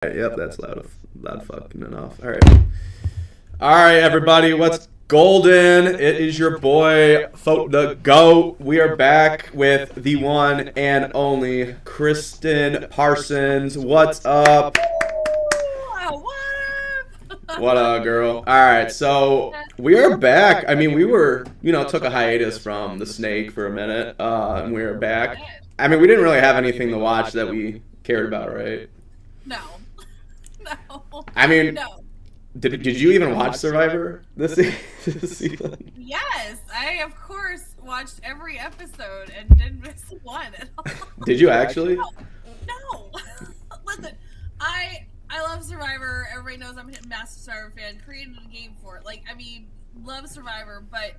Yep, that's loud fucking enough. All right, everybody, what's golden? It is your boy Foate the Goat. We are back with the one and only Kristin Parsons. What's up? What up, girl? All right, so we are back. I mean, we were, took a hiatus from the snake for a minute, and we are back. I mean, we didn't really have anything to watch that we cared about, right? No. I mean, no. Did you even watch Survivor this season? Yes, I of course watched every episode and didn't miss one at all. Did you actually? No. Listen, I love Survivor. Everybody knows I'm a massive Survivor fan. Created a game for it. Love Survivor, but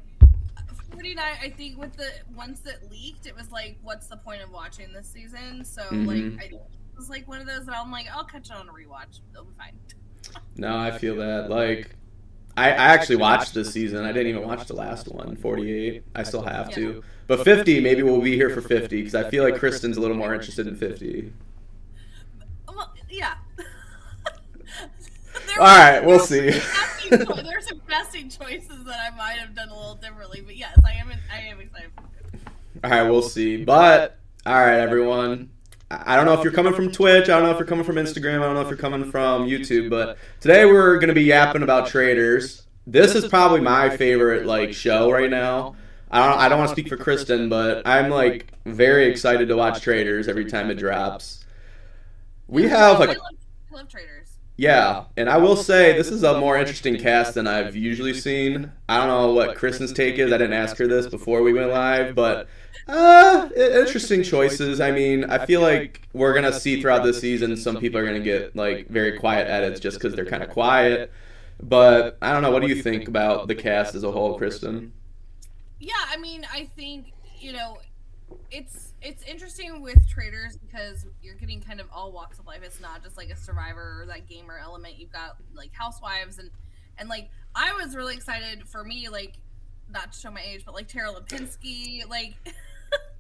49, I think once it leaked, it was like, what's the point of watching this season? So it was like one of those that I'm like, I'll catch it on a rewatch. It'll be fine. No, I feel that. I actually watched this season. I didn't even watch the last one, 48. I still have to. But 50, maybe we'll be here for 50, because I feel like Kristin's a little more interested in 50. Well, yeah. All right, we'll see. There's some casting choices that I might have done a little differently, but yes, I am excited for it. All right, we'll see. But, all right, everyone. I don't know if you're coming from Twitch. I don't know if you're coming from Instagram. I don't know if you're coming from YouTube. But today we're going to be yapping about Traitors. This is probably my favorite show right now. I don't want to speak for Kristin, but I'm very excited to watch Traitors every time it drops. We have I love Traitors. Yeah, and I will say this is a more interesting cast than I've usually seen. I don't know what Kristin's take is. I didn't ask her this before we went live, but interesting choices. I mean, I feel like we're going to see throughout this season some people are going to get very quiet edits just because they're kind of quiet. But I don't know. What do you think about the cast as a whole, Kristin? Yeah, I mean, I think, it's interesting with Traitors because you're getting kind of all walks of life. It's not just a Survivor or that gamer element. You've got housewives and I was really excited for me, not to show my age, but Tara Lipinski,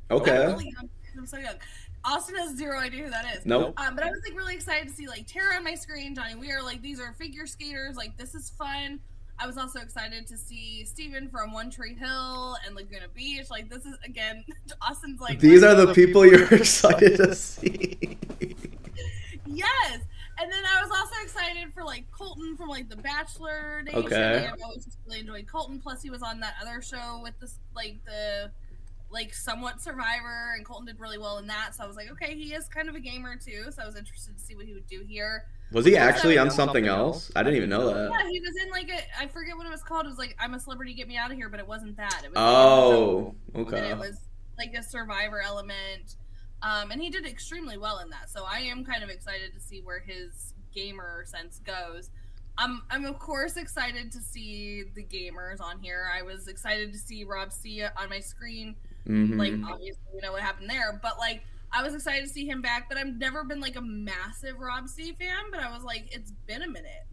Okay. I'm really young. I'm so young. Austin has zero idea who that is. Nope. But I was really excited to see Tara on my screen, Johnny Weir, these are figure skaters, this is fun. I was also excited to see Steven from One Tree Hill and Laguna Beach. This is, again, Austin's these are the people you're excited to see. Yes. And then I was also excited for Colton from The Bachelor Nation. Okay. I've always just really enjoyed Colton. Plus he was on that other show with this the somewhat Survivor, and Colton did really well in that. So I was okay, he is kind of a gamer too. So I was interested to see what he would do here. Was he actually on something else? I didn't even know that. Yeah, he was in I forget what it was called. It was I'm a Celebrity, Get Me Out of Here, but it wasn't that. It was okay. And it was a Survivor element. And he did extremely well in that. So I am kind of excited to see where his gamer sense goes. I'm of course excited to see the gamers on here. I was excited to see Rob C on my screen. Mm-hmm. Obviously we know what happened there, but I was excited to see him back, but I've never been a massive Rob C fan, but I was it's been a minute.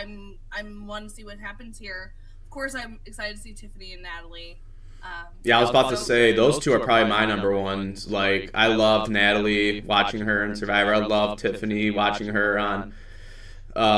I'm wanting to see what happens here. Of course I'm excited to see Tiffany and Natalie. Yeah, I was about to say those two are probably my number ones. I loved Natalie, watching her in Survivor. I loved Tiffany, watching her on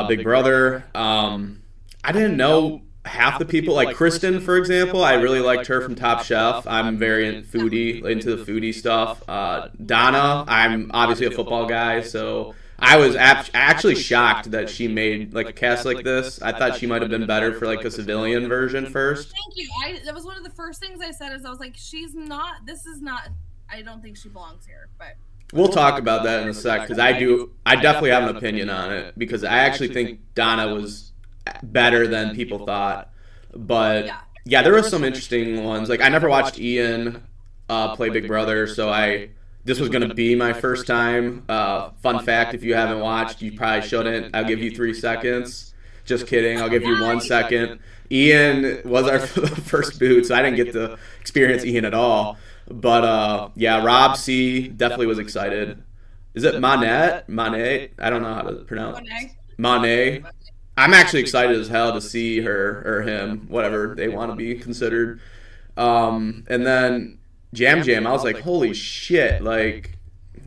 Big Brother. I didn't know half the people, Kristin, for example. I really liked her from Top Chef. I'm very into the foodie stuff. Donna, I'm obviously a football guy, so I was actually shocked that she made a cast like this. I thought she might have been better for a civilian version first. Thank you. That was one of the first things I said. Is I was this is not. I don't think she belongs here. But we'll talk about that in a sec, because I definitely have an opinion on it, because I actually think Donna was better than people thought. But yeah, there were some interesting ones. I never watched Ian play Big Brother, so this was going to be my first time. Fun fact, if you haven't watched, you probably shouldn't. I'll give you 3 seconds. Just kidding. I'll give you 1 second. Ian was our first boot, so I didn't get to experience Ian at all. But yeah, Rob C definitely was excited. Is it Monette? I don't know how to pronounce it. Monet. I'm actually excited as hell to see her or him, whatever they want to be considered. And then Jam, I was holy shit,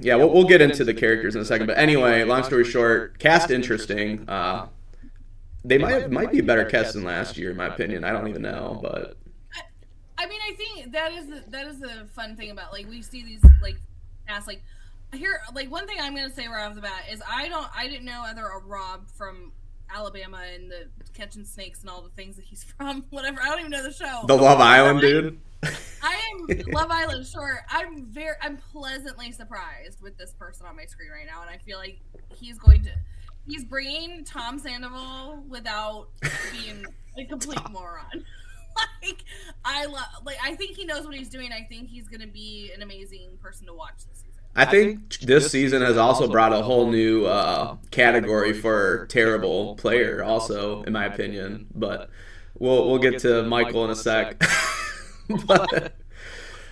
yeah, we'll get into the characters in a second. But anyway, long story short, cast interesting. They might be a better cast than last year, in my opinion. I don't even know, but I mean, I think that is the fun thing about, like, we see these, like, casts, like, here, like, one thing I'm gonna say right off the bat is I didn't know either a Rob from Alabama and the catching snakes and all the things that he's from, whatever. I don't even know the show. The Love Island dude. I am Love Island, sure. I'm pleasantly surprised with this person on my screen right now, and I feel like he's bringing Tom Sandoval without being a complete moron. I think he knows what he's doing. I think he's going to be an amazing person to watch this season. I think this season has also brought a whole new category for terrible player, also, in my opinion. But we'll get to Michael in a sec.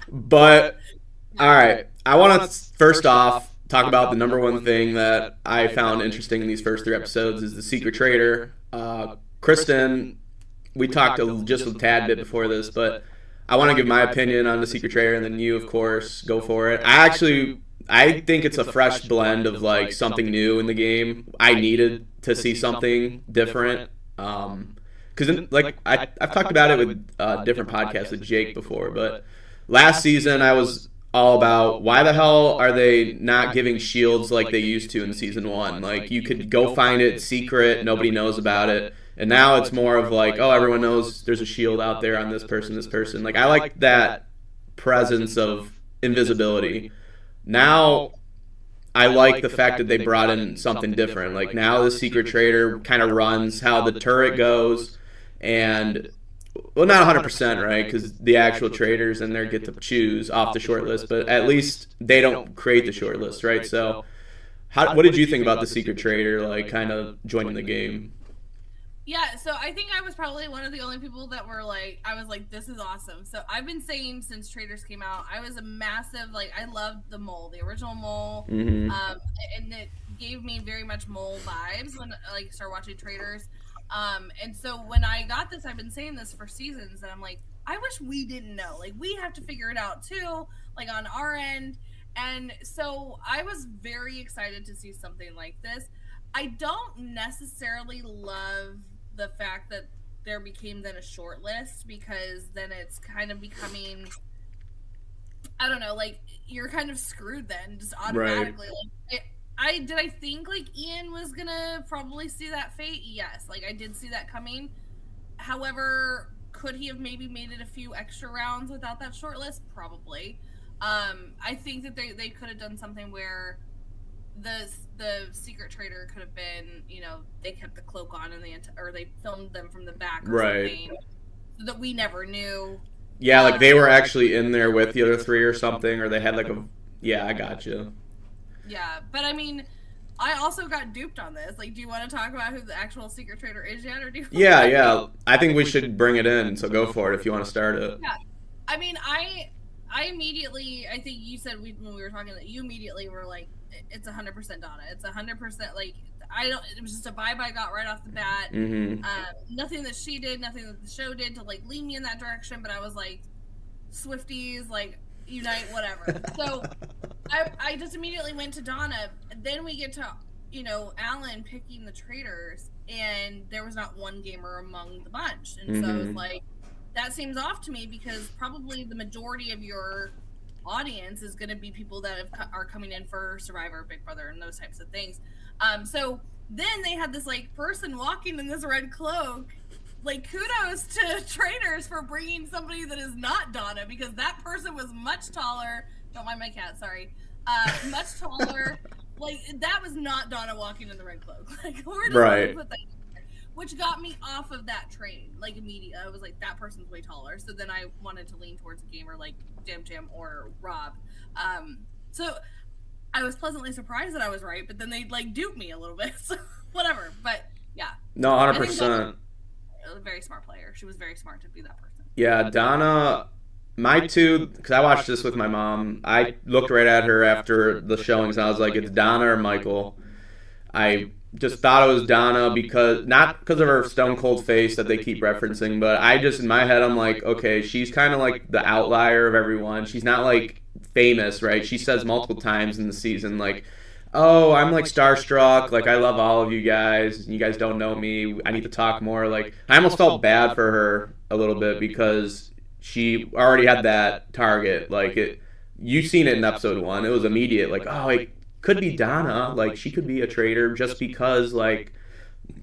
but all right, I want to first off talk about the number one thing that I found interesting in these first 3 episodes is the secret traitor. Kristin, we talked just a tad bit before this, but I want to give my opinion on the secret traitor, and then you, of course, go for it. I think it's a fresh blend of like something new in the game. I needed to see something different. Because like I've talked about it with different podcasts with Jake before, but last season I was all about why the hell are they not giving shields like they used to in season 1? Like you could go find it secret, nobody knows about it. And now it's more of like, oh, everyone knows there's a shield out there on this person. Like I like that presence of invisibility. Now I like the fact that they brought in something different. Like now the secret traitor kind of runs how the turret goes. And, well, not 100%, right? Because the actual traders in there get to choose off the short list, but at least they don't create the short list, right? So, what did you think about the secret traitor, like, kind of joining the game? Yeah, so I think I was probably one of the only people that were like, I was like, this is awesome. So I've been saying since Traitors came out, I was a massive, like, I loved the mole, the original mole, and it gave me very much mole vibes when I started watching Traitors. And so when I got this, I've been saying this for seasons, and I'm like, I wish we didn't know. Like, we have to figure it out too, like on our end. And so I was very excited to see something like this. I don't necessarily love the fact that there became then a short list, because then it's kind of becoming, I don't know, like you're kind of screwed then just automatically. Right. Like I think like Ian was gonna probably see that fate. Yes, like I did see that coming. However, could he have maybe made it a few extra rounds without that short list? Probably. I think that they could have done something where the secret traitor could have been, you know, they kept the cloak on and or they filmed them from the back or something, so that we never knew. Yeah, like they were actually in there with the other 3 or something, or they had like a. Yeah, I got you. Yeah, but I mean, I also got duped on this. Like, do you want to talk about who the actual secret traitor is yet, or do you? Yeah. I think we should bring it in. So go for it if you want to start it. Yeah, I mean, I immediately, I think you said when we were talking that you immediately were like, it's 100% Donna. It's 100% like it was just a vibe I got right off the bat. Mm-hmm. Nothing that she did, nothing that the show did to like lead me in that direction. But I was like, Swifties, like unite, whatever. So I just immediately went to Donna. Then we get to, you know, Alan picking the traitors, and there was not one gamer among the bunch, and so I was like, that seems off to me, because probably the majority of your audience is going to be people that are coming in for Survivor, Big Brother, and those types of things. So then they had this like person walking in this red cloak. Like, kudos to Traitors for bringing somebody that is not Donna, because that person was much taller. Don't mind my cat, sorry. Much taller. Like, that was not Donna walking in the red cloak. Like, we're just going to put that in there, which got me off of that train. Like, immediately. I was like, that person's way taller. So then I wanted to lean towards a gamer like Jam or Rob. So I was pleasantly surprised that I was right, but then they, like, duped me a little bit. So, whatever. But, yeah. No, 100%. A very smart player. She was very smart to be that person. Yeah, Donna, my two, because I watched this with my mom, I looked right at her after the showings, and I was like, it's Donna or Michael. I just thought it was Donna, not because of her stone cold face that they keep referencing, but I just, in my head, I'm like, okay, she's kind of like the outlier of everyone. She's not like famous, right? She says multiple times in the season, like, oh, I'm like starstruck. Like, I love all of you guys. You guys don't know me. I need to talk more. Like, I almost felt bad for her a little bit because she already had that target. Like, you've seen it in episode 1. It was immediate. Like, oh, it could be Donna. Like, she could be a traitor just because, like,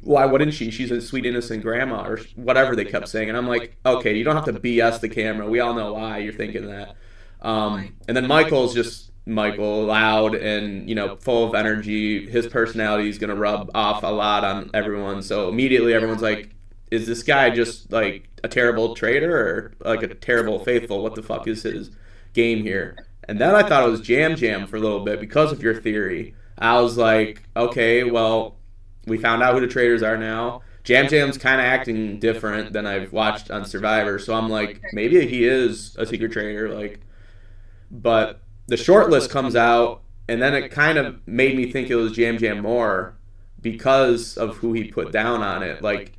why wouldn't she? She's a sweet innocent grandma or whatever they kept saying. And I'm like, okay, you don't have to BS the camera. We all know why you're thinking that. And then Michael's just Michael, loud and full of energy. His personality is gonna rub off a lot on everyone. So immediately everyone's like, is this guy just like a terrible traitor or like a terrible faithful? What the fuck is his game here? And then I thought it was Jam Jam for a little bit because of your theory. I was like, okay, well, we found out who the traitors are now. Jam Jam's kind of acting different than I've watched on Survivor, so I'm like, maybe he is a secret traitor. Like, but the short list comes out, and then it kind of made me think it was Jam Jam more because of who he put down on it. Like,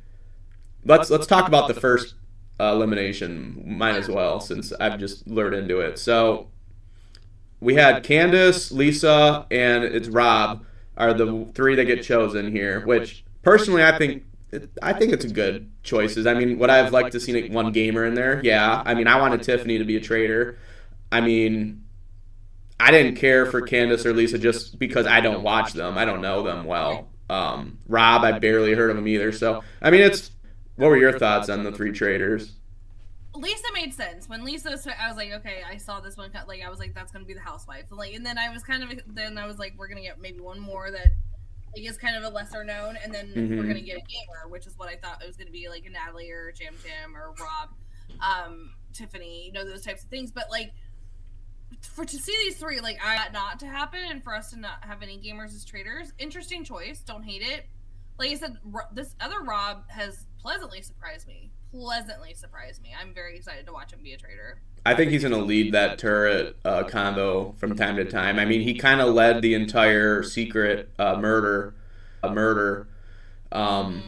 let's talk about the first elimination, might as well, since I've just lured into it. So we had Candace, Lisa, and it's Rob are the 3 that get chosen here, which personally I think it's a good choices. I mean, would I have liked to see one gamer in there? Yeah. I mean, I wanted Tiffany to be a traitor. I mean, I didn't care for Candace or Lisa just because I don't watch them. I don't know them well. Rob, I barely heard of him either. So, I mean, what were your thoughts on the 3 traitors? Lisa made sense. When Lisa, I was like, okay, I saw this one. Like, I was like, that's gonna be the housewife. Like, and then I was like, we're gonna get maybe one more that like is kind of a lesser known, and then we're gonna get a gamer, which is what I thought it was gonna be, like a Natalie or Jam Jam or Rob, Tiffany, those types of things. But like, to see these 3, like, I got not to happen, and for us to not have any gamers as traitors, interesting choice. Don't hate it. Like I said, this other Rob has pleasantly surprised me. I'm very excited to watch him be a traitor. I think he's going to lead that turret combo from time to time. I mean, he kind of led the entire secret murder that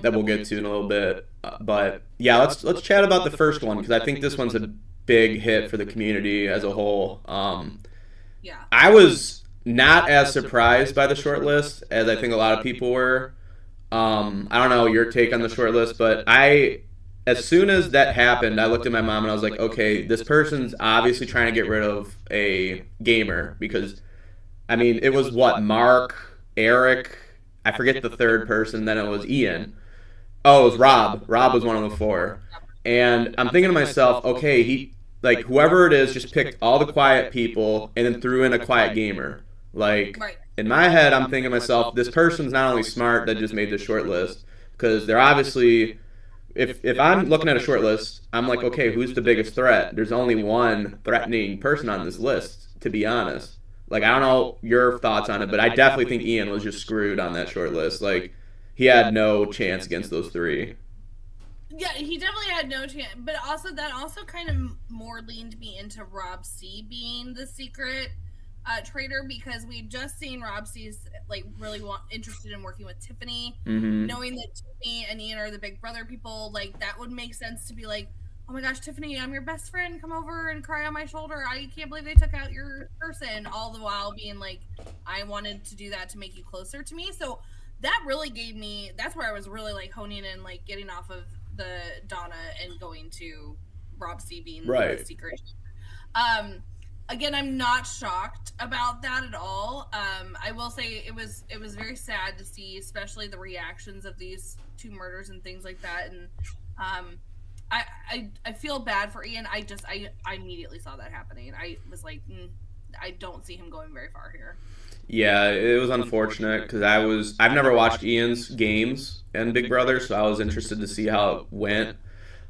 we'll get to in a little bit. But yeah, let's chat about the first one because I think this one's a big hit for the community as a whole. Yeah, I was not as surprised by the short list as I think a lot of people were. I don't know your take on the short list, but as soon as that happened, I looked at my mom and I was like, okay, this person's obviously trying to get rid of a gamer because, I mean, it was what, Mark, Eric, I forget the third person, then it was Ian. Oh, it was Rob. Rob was one of the 4. And I'm thinking to myself, okay, whoever it is just picked all the quiet people and then threw in a quiet gamer. Like, in my head, I'm thinking to myself, this person's not only smart that just made the short list, because they're obviously, if I'm looking at a short list, I'm like, okay, who's the biggest threat? There's only one threatening person on this list, to be honest. Like, I don't know your thoughts on it, but I definitely think Ian was just screwed on that short list. Like, he had no chance against those 3. Yeah, he definitely had no chance. But that also kind of more leaned me into Rob C being the secret traitor, because we'd just seen Rob C's like really interested in working with Tiffany, knowing that Tiffany and Ian are the Big Brother people. Like, that would make sense to be like, oh my gosh, Tiffany, I'm your best friend. Come over and cry on my shoulder. I can't believe they took out your person. All the while being like, I wanted to do that to make you closer to me. So that really gave me. That's where I was really like honing in, like getting off of the Donna and going to Rob C being the secret. Again, I'm not shocked about that at all. I will say it was very sad to see, especially the reactions of these 2 murders and things like that. And I feel bad for Ian. I immediately saw that happening. I was like, I don't see him going very far here. Yeah, it was unfortunate because I've never watched Ian's games in Big Brother, so I was interested to see how it went.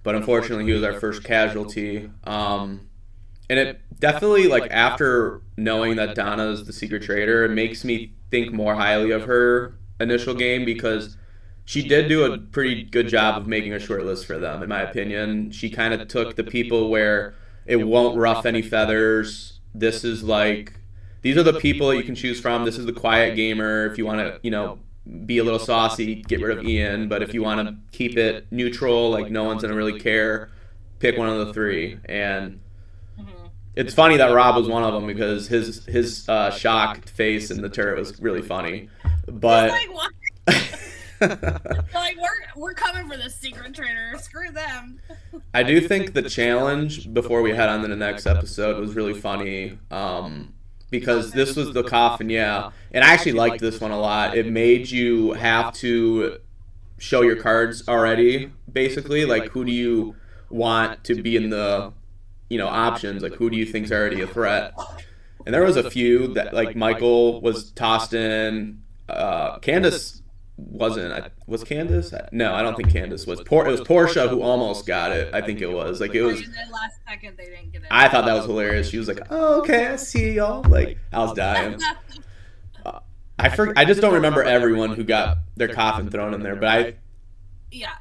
But unfortunately, he was our first casualty. And it definitely, like, after knowing that Donna's the secret traitor, it makes me think more highly of her initial game because she did do a pretty good job of making a short list for them, in my opinion. She kind of took the people where it won't ruff any feathers. This is like, these are the people that you can choose from. This is the quiet gamer. If you want to, be a little saucy, get rid of Ian. But if you want to keep it neutral, like no one's going to really care, pick one of the 3. And It's funny that Rob was one of them because his shocked face in the turret was really funny. But like, what? Like, we're coming for this secret traitor. Screw them. I do think the challenge before we head on to the next episode was really funny. Because this was the coffin, yeah. And I actually liked this one a lot. It made you have to show your cards already, basically. Like, who do you want to be in the, options? Like, who do you think's already a threat? And there was a few that, like, Michael was tossed in. Candace wasn't. Was Candace? No, I don't think Candace was. It was Portia who almost got it. I think it was. Like, it was. And then last second they didn't get it. I thought that was hilarious. She was like, "Oh, okay, I see y'all." Like, I was dying. I just don't remember everyone who got their coffin thrown in there, but yeah,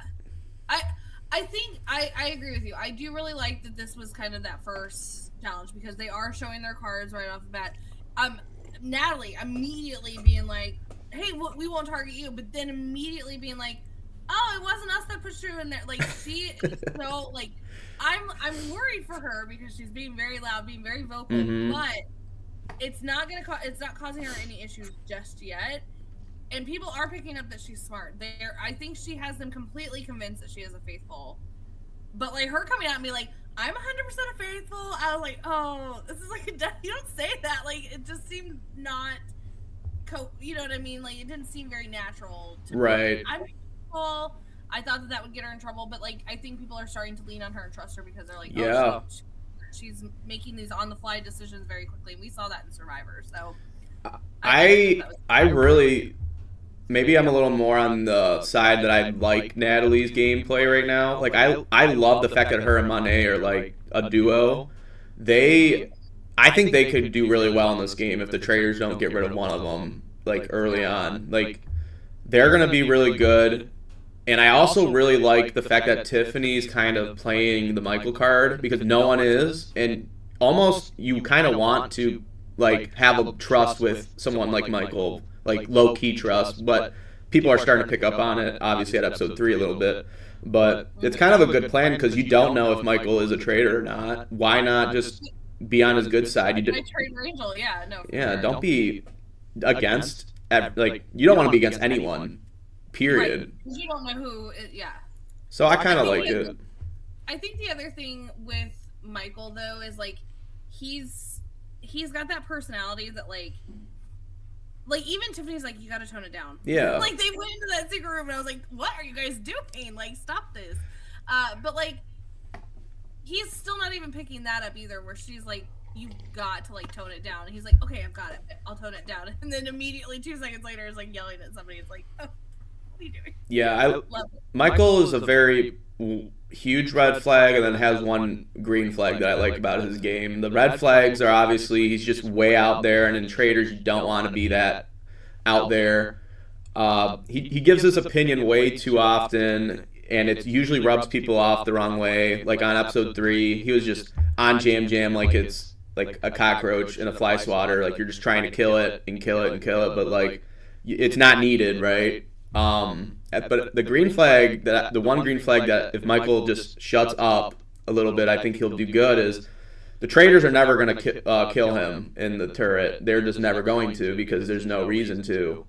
I think I agree with you. I do really like that this was kind of that first challenge because they are showing their cards right off the bat. Natalie immediately being like, "Hey, we won't target you," but then immediately being like, "Oh, it wasn't us that pushed you in there." Like, she is so like, I'm worried for her because she's being very loud, being very vocal, but it's not causing her any issues just yet. And people are picking up that she's smart. I think she has them completely convinced that she is a faithful. But like her coming out and be like, "I'm 100% a faithful," I was like, "Oh, this is like you don't say that." Like, it just seemed not. You know what I mean? Like, it didn't seem very natural to me. right. I'm faithful. I thought that would get her in trouble, but like I think people are starting to lean on her and trust her because they're like, Yeah. she's making these on the fly decisions very quickly, and we saw that in Survivor. So I really, maybe I'm a little more on the side that I like Natalie's gameplay right now. Like, I love the fact that her and Monet are like a duo. I think they could do really well in this game if the Traitors don't get rid of one of them like early on. Like, they're gonna be really good. And I also really like the fact that Tiffany's kind of playing the Michael card because no one is, and almost you kind of want to like have a trust with someone like Michael, like low key trust, but people are starting to pick up on it. Obviously at episode 3 a little bit, but it's kind of a good plan because you don't know if Michael is a traitor or not. Why not just be on his good side? You did. Yeah, no. Yeah, don't be against. Like, you don't want to be against anyone. Period. Right. You don't know who. Yeah. So I kind of like it. I think the other thing with Michael though is like he's got that personality that like even Tiffany's like, "You got to tone it down." Yeah. Like, they went into that secret room and I was like, "What are you guys doing? Like, stop this." But like he's still not even picking that up either, where she's like, "You've got to like tone it down," and he's like, "Okay, I've got it. I'll tone it down." And then immediately 2 seconds later is like yelling at somebody. It's like, "Oh, what are you doing?" Yeah, Michael is a very huge red flag and then has one green flag that I like about his game. The red flags are obviously he's just way out there, and in Traitors you don't want to be that out there. He gives his opinion way too often, and it usually rubs people off the wrong way. Like on episode 3, he was just on Jam like it's like a cockroach in a fly swatter. Like, you're just trying to kill it and kill it and kill it, but like it's not needed, right? But the green flag, the one green flag that if Michael just shuts up a little bit, I think he'll do good, is the Traitors are never going to kill him in the turret. They're just never going to because there's no reason to.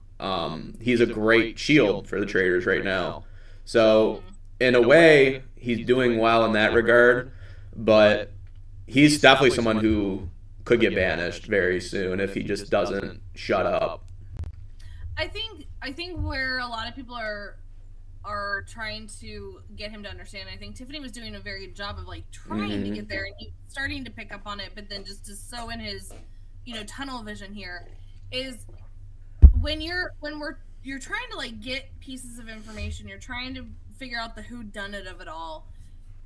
He's a great shield for the Traitors right now. So in a way, he's doing well in that regard, but he's definitely someone who could get banished very soon if he just doesn't shut up. I think where a lot of people are trying to get him to understand, I think Tiffany was doing a very good job of like trying to get there, and he's starting to pick up on it, but then just is so in his tunnel vision here, is when you're trying to like get pieces of information, you're trying to figure out the whodunit of it all.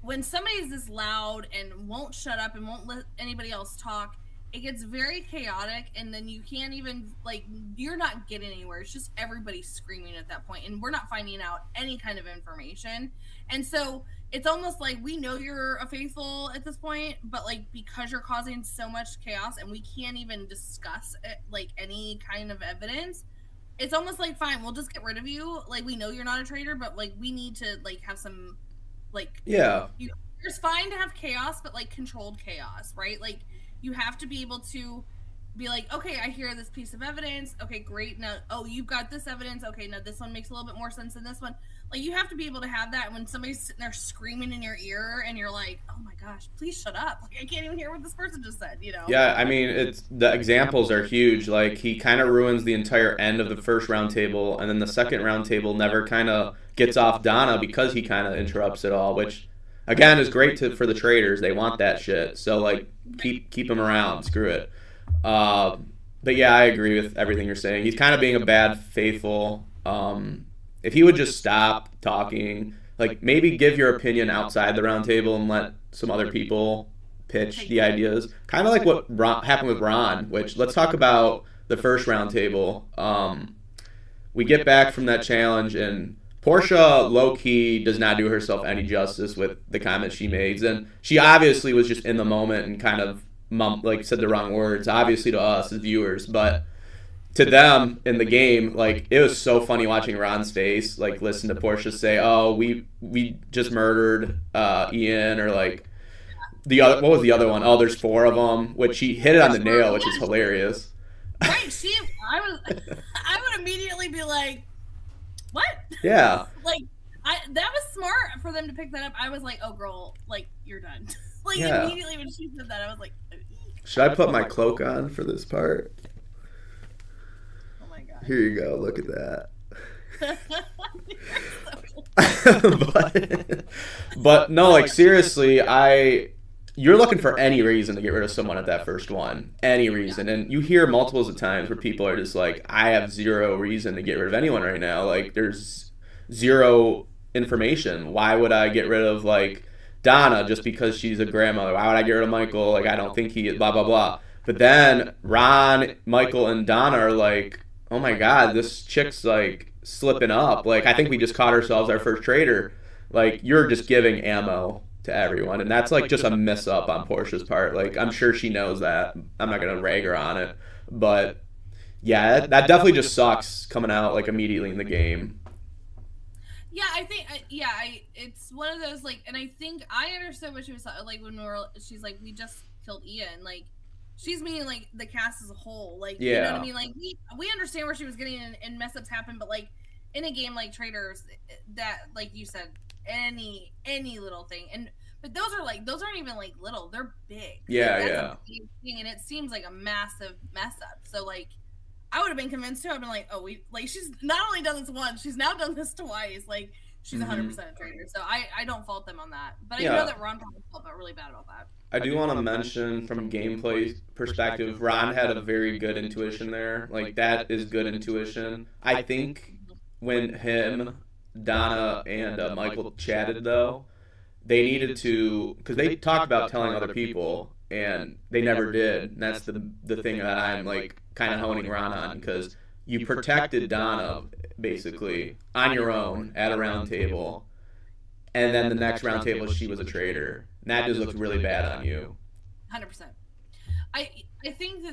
When somebody is this loud and won't shut up and won't let anybody else talk, it gets very chaotic, and then you can't even, like, you're not getting anywhere. It's just everybody screaming at that point, and we're not finding out any kind of information. And so it's almost like we know you're a faithful at this point, but like because you're causing so much chaos and we can't even discuss it, like any kind of evidence, it's almost like, fine, we'll just get rid of you. Like, we know you're not a traitor, but like we need to like have some, like, yeah, it's fine to have chaos, but like controlled chaos, right? Like, you have to be able to be like, okay, I hear this piece of evidence. Okay, great. Now, oh, you've got this evidence. Okay, now this one makes a little bit more sense than this one. Like, you have to be able to have that when somebody's sitting there screaming in your ear and you're like, oh my gosh, please shut up. Like, I can't even hear what this person just said, you know? Yeah, I mean, it's the examples are huge. Like, he kind of ruins the entire end of the first round table, and then the second round table never kind of gets off Donna because he kind of interrupts it all, which, again, is great for the traders. They want that shit. So, like, keep him around. Screw it. But yeah, I agree with everything you're saying. He's kind of being a bad faithful. If he would just stop talking, like maybe give your opinion outside the round table and let some other people pitch the ideas. Kind of like what happened with Ron, which let's talk about the first round table. We get back from that challenge and Portia low-key does not do herself any justice with the comments she makes. And she obviously was just in the moment and kind of said the wrong words, obviously to us as viewers, but to them in the game, like it was so funny watching Ron's face, like listen to Portia say, "Oh, we just murdered Ian," or like what was the other one? Oh, there's 4 of them, which she hit it on the nail, which is hilarious. Right? I would immediately be like, "What?" Yeah. Like that was smart for them to pick that up. I was like, "Oh, girl, like you're done." Like immediately when she said that, I was like, should I put my cloak on for this part? Oh my god. Here you go. Look at that. but no, like seriously, you're looking for any reason to get rid of someone at that first one. Any reason. And you hear multiples of times where people are just like, I have zero reason to get rid of anyone right now. Like there's zero information. Why would I get rid of like Donna just because she's a grandmother? Why would I get rid of Michael? Like I don't think he blah blah blah. But then Ron, Michael, and Donna are like, oh my god, this chick's like slipping up. Like I think we just caught ourselves our first traitor. Like you're just giving ammo to everyone, and that's like just a miss up on Portia's part. Like I'm sure she knows that. I'm not gonna rag her on it, but yeah, that definitely just sucks coming out like immediately in the game. Yeah, I think, it's one of those, like, and I think I understood what she was like when she's like, we just killed Ian. Like, she's meaning, like, the cast as a whole. Like, you know what I mean? Like, we understand where she was getting and mess ups happen, but, like, in a game like Traitors, that, like you said, any little thing. But those aren't even, like, little. They're big. Yeah, like, yeah. A big thing, and it seems like a massive mess up. So, like, I would have been convinced too. I've been like, oh, she's not only done this once, she's now done this twice. Like, she's 100% a traitor. So I don't fault them on that. But I know that Ron probably felt really bad about that. I do want to mention from gameplay perspective, Ron had a very good intuition there. Like, that is good intuition. I think when him, Donna, and Michael chatted, though, they needed to, because they talked about telling other people, and they never did. And that's the thing that I'm, like, kind of honing Ron on, because you protected Donna, basically, on your own, at a round table, and then the next round table, she was a traitor. And that just looks really bad on you. 100%. I think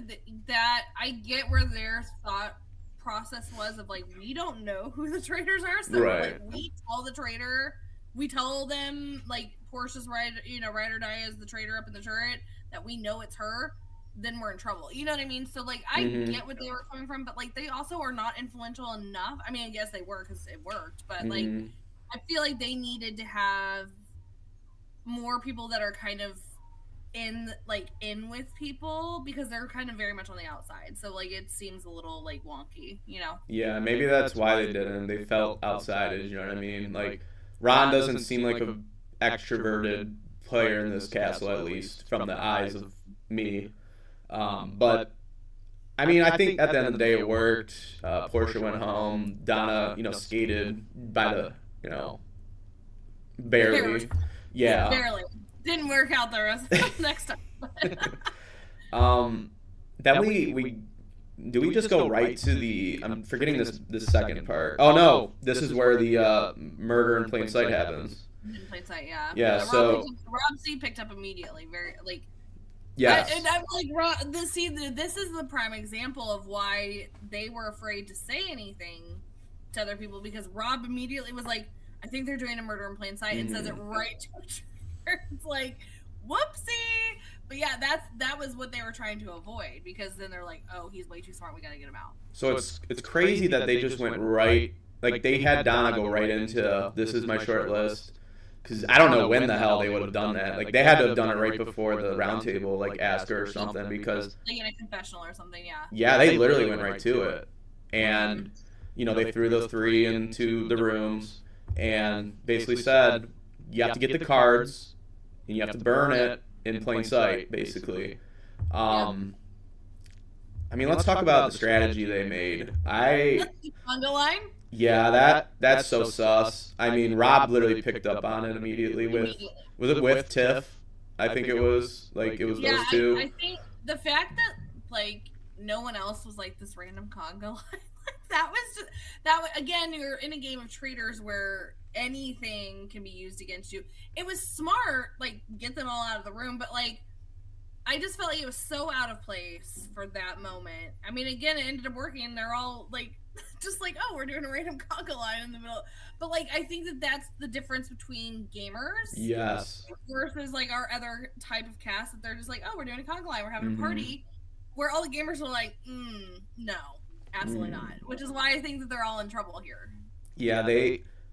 that I get where their thought process was of, like, we don't know who the traitors are, so like, we tell the traitor, we tell them, like, Portia's ride or die as the traitor up in the turret, that we know it's her, then we're in trouble. You know what I mean? So, like, I get what they were coming from, but, like, they also are not influential enough. I mean, I guess they were because it worked, but, like, I feel like they needed to have more people that are kind of in with people, because they're kind of very much on the outside. So, like, it seems a little, like, wonky, you know? Yeah, maybe that's why they didn't. They felt outsided, you know what I mean? Like, Ron doesn't seem like a extroverted player in this castle, at least, from the eyes of me. But I mean, I think at the end of the day it worked. Portia went home. Donna, skated by the, barely. Yeah. Barely. Didn't work out the rest next time. Then we do we just go right to the, I'm forgetting this second part. Oh no, this is where the murder in plain sight happens. In plain sight, yeah. Yeah, so Rob C picked up immediately, very, like, yes. And I'm like, this is the prime example of why they were afraid to say anything to other people, because Rob immediately was like, I think they're doing a murder in plain sight, and says it right to her. It's like, whoopsie. But yeah, that was what they were trying to avoid, because then they're like, oh, he's way too smart. We gotta get him out. So it's crazy that they just went right, like they had Donna go right into this is my short list, because I don't know when the hell they would have done that. Like they had to have done it right before the roundtable, like asked her or something, because like in a confessional or something. Yeah. Yeah, they literally went right to it, and they threw the three into the rooms and basically said you have to get the cards and you have to burn it in plain sight, basically. I mean, let's talk about the strategy they made. Conga line? Yeah, that's so sus. I mean, Rob literally picked up on it immediately with Tiff. I think it was those two. I think the fact that like no one else was like this random conga line, again, you're in a game of traitors where anything can be used against you. It was smart, like get them all out of the room, but like I just felt like it was so out of place for that moment. I mean, again, it ended up working. They're all like, just like, oh, we're doing a random conga line in the middle. But like, I think that's the difference between gamers, yes, versus like our other type of cast, that they're just like, oh, we're doing a conga line, we're having a party, where all the gamers are like, no, absolutely not. Which is why I think that they're all in trouble here. Yeah,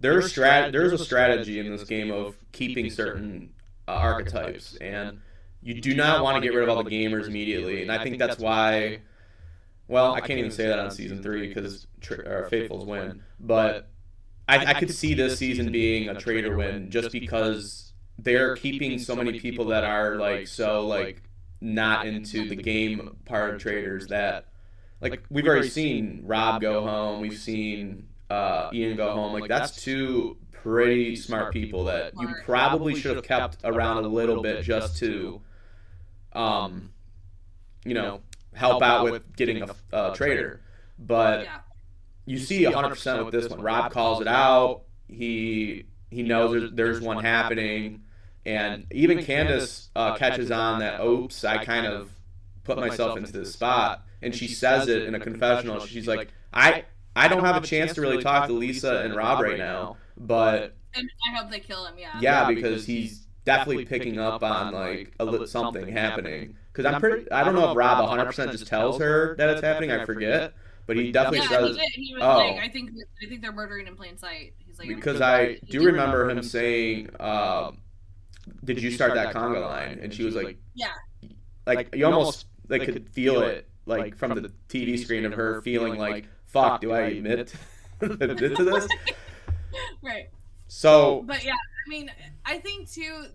there's a strategy in this game of keeping certain archetypes, and you do not want to get rid of all the gamers immediately, and I think that's why. Well, I can't even say that on season 3 because Faithfuls win, but I could see this season being a traitor win just because they're keeping so many people that are like not into the game part of traitors, that like we've already seen Rob go home, we've seen Ian go home. Like that's two pretty smart people that you probably should have kept around a little bit just to help out with getting a traitor. But you see 100% with this one. Rob calls it out. He knows there's one happening, and even Candace catches on that. Oops, I kind of put myself into this spot, and she says it in a confessional. She's like, I don't have a chance to really talk to Lisa and Rob right now, but and I hope they kill him. Yeah, because he's definitely picking up on like something happening. Because I don't know if Rob 100% just tells her that it's happening. I forget, but he definitely says. He was like, I think they're murdering in plain sight. He's like, because I do remember him saying, "Did you start that conga line?" And she was like, "Yeah." Like you almost like could feel it like from the TV screen of her feeling like, "Fuck, do I admit to this?" Right. So. But yeah, I mean, I think too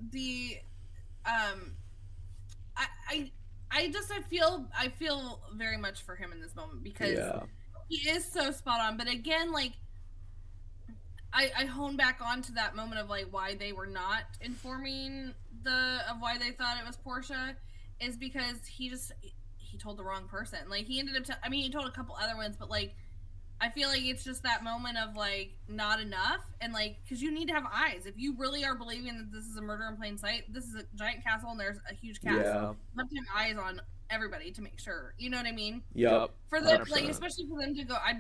I feel very much for him in this moment, because he is so spot on. But again, like I hone back onto that moment of like why they were not informing of why they thought it was Portia, is because he told the wrong person. Like he ended up he told a couple other ones, but like I feel like it's just that moment of like not enough, and like because you need to have eyes. If you really are believing that this is a murder in plain sight, this is a giant castle and there's a huge castle. You have to have eyes on everybody to make sure. You know what I mean? Yep. For them, 100%. Like especially for them to go, I'd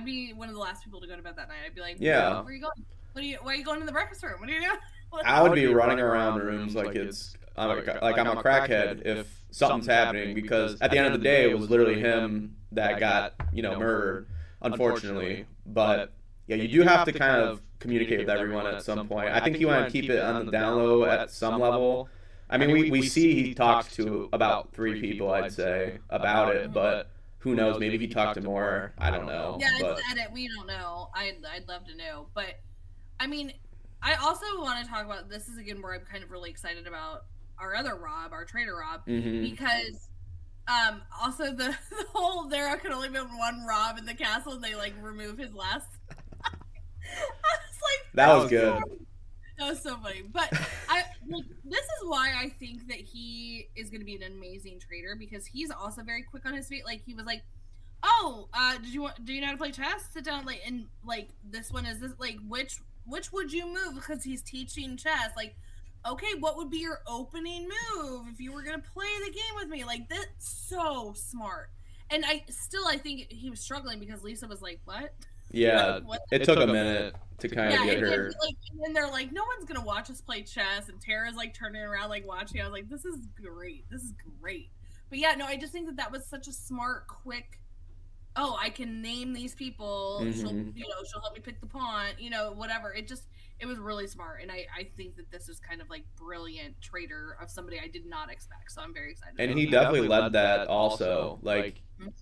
be one of the last people to go to bed that night. I'd be like, yeah, where are you going? Why are you going to the breakfast room? What are you doing? I would be running around rooms like I'm a crackhead if something's happening, because at the end of the day it was literally him that got murdered, unfortunately. But yeah, you do have to kind of communicate with everyone at some point. I think you want to keep it on the down low at some level. I mean, we see he talks to about 3 people, I'd say, about it, but who knows? Maybe he talked to more. I don't know. Yeah, it's edit. We don't know. I'd love to know. But I mean, I also want to talk about, this is again where I'm kind of really excited about our other Rob, our traitor Rob, because also the whole there could only be one Rob in the castle, and they like remove his last. I was like, that was good. That was so funny. But this is why I think that he is going to be an amazing traitor, because he's also very quick on his feet. Like he was like, "Oh, do you know how to play chess? Sit down, like, and like this one is this, like which would you move?" Because he's teaching chess. Like, okay, what would be your opening move if you were going to play the game with me? Like, that's so smart. And I think he was struggling because Lisa was like, "What?" Yeah, it took a minute to kind of get her. And then they're like, no one's gonna watch us play chess, and Tara's like turning around like watching. I was like, this is great. But yeah, no, I just think that was such a smart, quick. Oh, I can name these people. Mm-hmm. She'll help me pick the pawn. Whatever. It was really smart, and I think that this is kind of like brilliant traitor of somebody I did not expect. So I'm very excited. And he definitely led that also. Like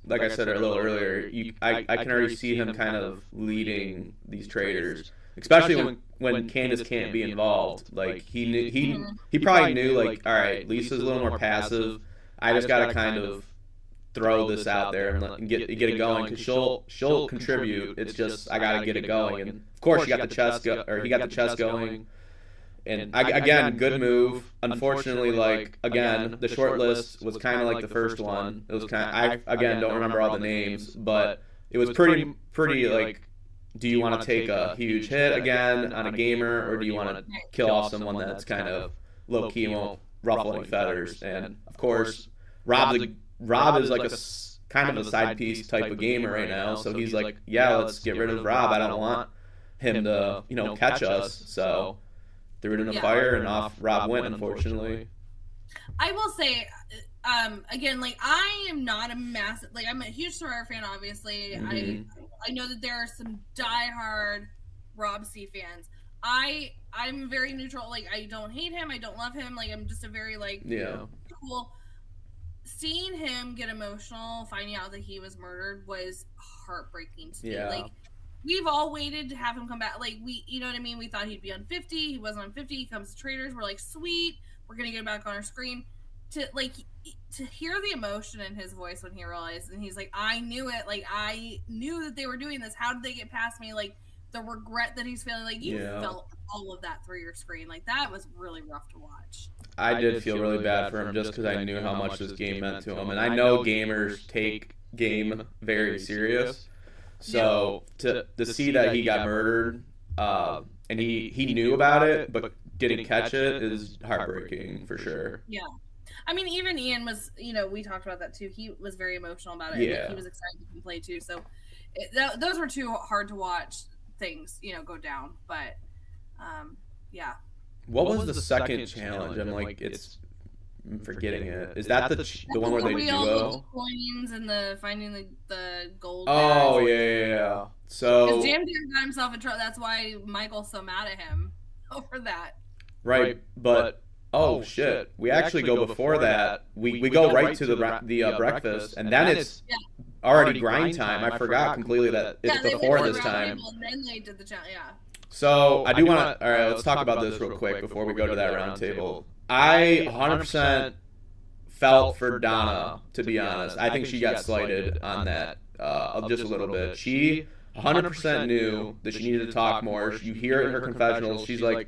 I said a little earlier, I can already see him kind of leading these traitors, especially when Candace can't be involved. Like he probably knew, like, all right, Lisa's a little more passive. I just got to kind of throw this out there and get it going, because she'll contribute. It's just I got to get it going. And of course, he got the chess going. And again, good move. Unfortunately, like, again, the short list was kind of like the first one. It was kind of, I again don't remember all the names, but it was pretty like, do you want to take a huge hit again on a gamer, or do you want to kill off someone that's kind of low key and won't ruffle any feathers? And of course, Rob is like a kind of a side piece type of gamer right now, so he's like, yeah, let's get rid of Rob. I don't want him to catch us. So threw it in the fire, and off Rob went, unfortunately. I will say, again, like, I am not a massive, like, I'm a huge Survivor fan, obviously. Mm-hmm. I know that there are some diehard Rob C fans. I'm very neutral. Like, I don't hate him, I don't love him. Like, I'm just a very, like, cool. Seeing him get emotional, finding out that he was murdered, was heartbreaking to me. Like, we've all waited to have him come back. Like, you know what I mean? We thought he'd be on 50. He wasn't on 50. He comes to Traitors. We're like, sweet. We're going to get him back on our screen. To hear the emotion in his voice when he realized, and he's like, I knew it. Like, I knew that they were doing this. How did they get past me? Like, the regret that he's feeling. Like, you felt all of that through your screen. Like, that was really rough to watch. I did feel really bad for him, just because I knew how much this game meant to him. And I know gamers take game very serious. So to see that he got murdered, and he knew about it but didn't catch it, is heartbreaking for sure. Yeah. I mean, even Ian was, we talked about that too. He was very emotional about it. Yeah. He was excited to play too. So those were two hard to watch things, go down. But, yeah. What was the second challenge? I'm like, I'm forgetting it. Is that the one where they duo? Coins and finding the gold. Oh, yeah. So because Jam got himself in trouble. That's why Michael's so mad at him over that. Right, but oh shit, we actually go before that. We go right to the breakfast, and then it's already grind time. I forgot completely that it's before this time. And then they did the challenge. Yeah. So I do want to. All right, let's talk about this real quick before we go to that round table. I 100% felt for Donna, to be honest. I think she got slighted on that just a little bit. She 100% knew that she needed to talk more. You hear it in her confessionals. She's like,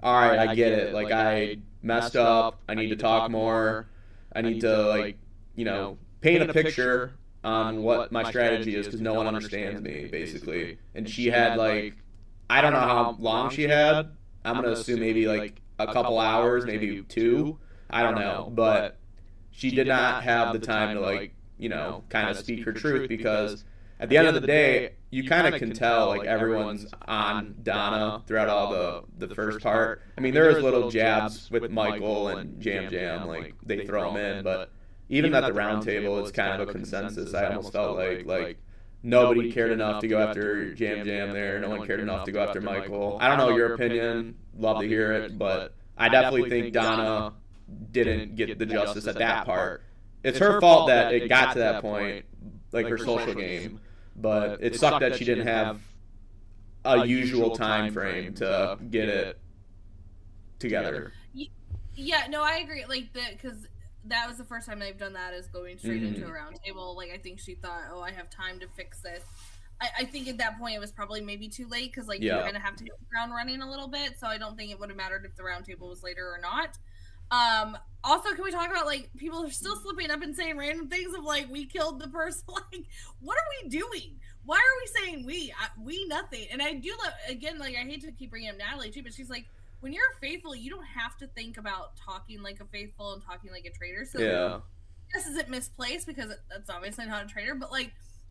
all right, I get it. Like, I messed up. I need to talk more. I need to, paint a picture on what my strategy is, because no one understands me, basically. And she had, I don't know how long she had. I'm going to assume maybe, a couple hours, maybe 2. I don't know. But she did not have the time to, kind of speak her truth, because at the end of the day, you kind of can tell, everyone's on Donna throughout all the first part. I mean, there was little jabs with Michael and Jam, they throw them in, but even at the round table, it's kind of a consensus. I almost felt like nobody cared enough to go after Jam there. No one cared enough to go after Michael. I don't know your opinion. Love to hear it, but I definitely think Donna didn't get the justice at that part. It's her fault that it got to that point, her social game. But it sucked that she didn't have a usual time frame to get it together. Yeah, no, I agree. Because that was the first time they've done that, is going straight into a round table. I think she thought, oh, I have time to fix this. I think at that point it was probably maybe too late, because you kind of have to hit the ground running a little bit. So I don't think it would have mattered if the round table was later or not. Also, can we talk about, people are still slipping up and saying random things of, we killed the person. What are we doing? Why are we saying we nothing? And I do love, again, I hate to keep bringing up Natalie too, but she's like, when you're a faithful, you don't have to think about talking like a faithful and talking like a traitor. So this isn't misplaced, because that's obviously not a traitor, but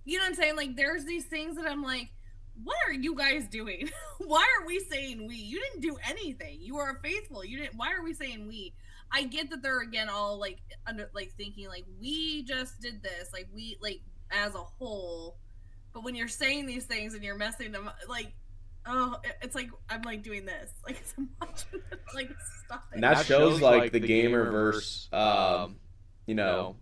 you know what I'm saying? There's these things that I'm like, what are you guys doing? Why are we saying we? You didn't do anything. You are faithful. You didn't. Why are we saying we? I get that they're again all like under like thinking like we just did this, like we like as a whole. But when you're saying these things and you're messing them like, oh, it's like I'm like doing this, like I'm watching it, like stop it. And that shows like the gamer versus, you know,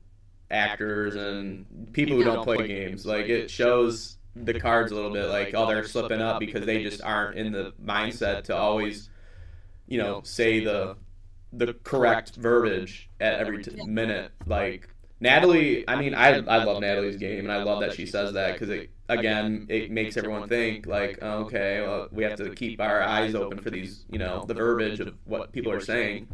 actors and people who don't play games. Like it shows the cards a little bit. Like, oh, they're slipping up because they just aren't in the mindset to always, you know, say the correct verbiage at every minute. Like Natalie, I mean, I love Natalie's game, and I love that she says that because it makes everyone think like, oh, okay, well, we have to keep our eyes open for these, you know, the verbiage of what people are saying.